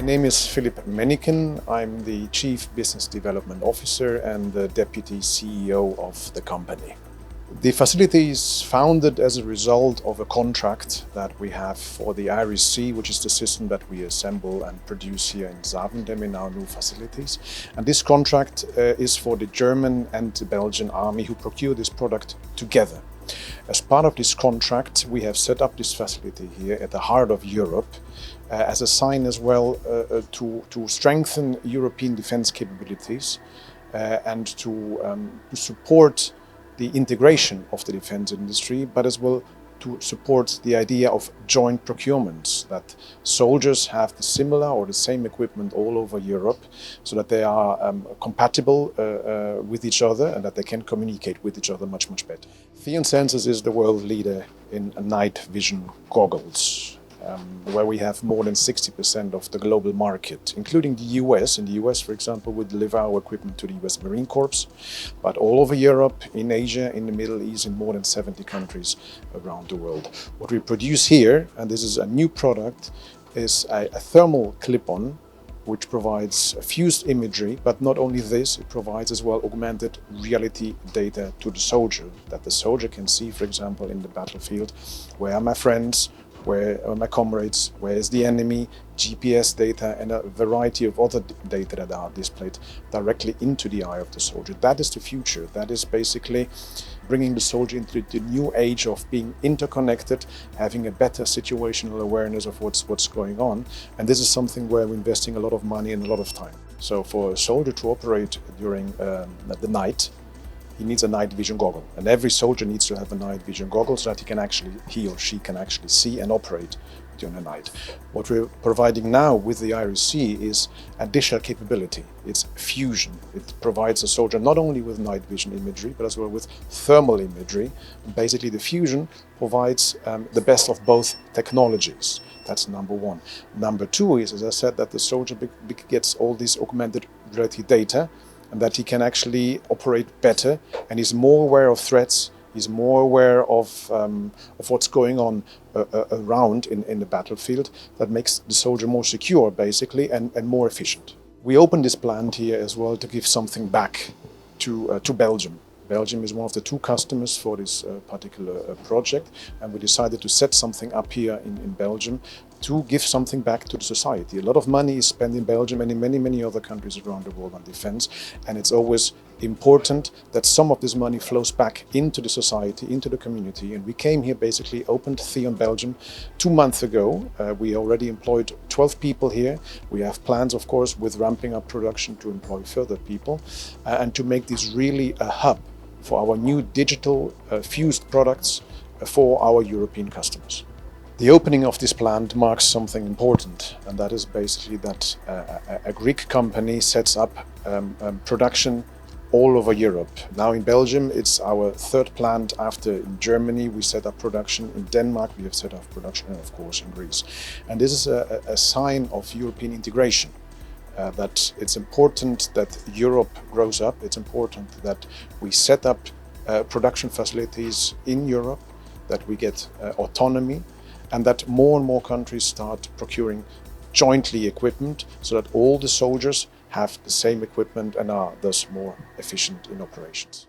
name is Philip Meniken. I'm the Chief Business Development Officer and the Deputy CEO of the company. The facility is founded as a result of a contract that we have for the IRIS-C, which is the system that we assemble and produce here in Zaventem in our new facilities. And this contract is for the German and the Belgian army who procure this product together. As part of this contract, we have set up this facility here at the heart of Europe as a sign as well to strengthen European defense capabilities and to support the integration of the defense industry, but as well to support the idea of joint procurements, that soldiers have the similar or the same equipment all over Europe so that they are compatible with each other and that they can communicate with each other much better. THEON Sensors is the world leader in night vision goggles, where we have more than 60% of the global market, including the US. In the US, for example, we deliver our equipment to the US Marine Corps, but all over Europe, in Asia, in the Middle East, in more than 70 countries around the world. What we produce here, and this is a new product, is a thermal clip-on which provides fused imagery, but not only this, it provides as well augmented reality data to the soldier, that the soldier can see, for example, in the battlefield, where are my friends, where are my comrades, where is the enemy, GPS data and a variety of other data that are displayed directly into the eye of the soldier. That is the future. That is basically bringing the soldier into the new age of being interconnected, having a better situational awareness of what's going on. And this is something where we're investing a lot of money and a lot of time. So for a soldier to operate during the night, he needs a night vision goggle, and every soldier needs to have a night vision goggle so that he or she can actually see and operate during the night. What we're providing now with the IRIS-C is additional capability. It's fusion. It provides a soldier not only with night vision imagery, but as well with thermal imagery. And basically the fusion provides the best of both technologies. That's number one. Number two is, as I said, that the soldier gets all this augmented reality data, and that he can actually operate better, and he's more aware of threats, he's more aware of what's going on around in the battlefield. That makes the soldier more secure, basically, and more efficient. We opened this plant here as well to give something back to Belgium. Belgium is one of the two customers for this particular project, and we decided to set something up here in Belgium to give something back to the society. A lot of money is spent in Belgium and in many other countries around the world on defense, and it's always important that some of this money flows back into the society, into the community. And we came here, basically opened THEON Belgium 2 months ago. We already employed 12 people here. We have plans, of course, with ramping up production to employ further people and to make this really a hub for our new digital fused products for our European customers. The opening of this plant marks something important, and that is basically that a Greek company sets up production all over Europe. Now in Belgium, it's our third plant after in Germany. We set up production in Denmark, we have set up production, and of course in Greece. And this is a sign of European integration. That it's important that Europe grows up. It's important that we set up production facilities in Europe, that we get autonomy, and that more and more countries start procuring jointly equipment so that all the soldiers have the same equipment and are thus more efficient in operations.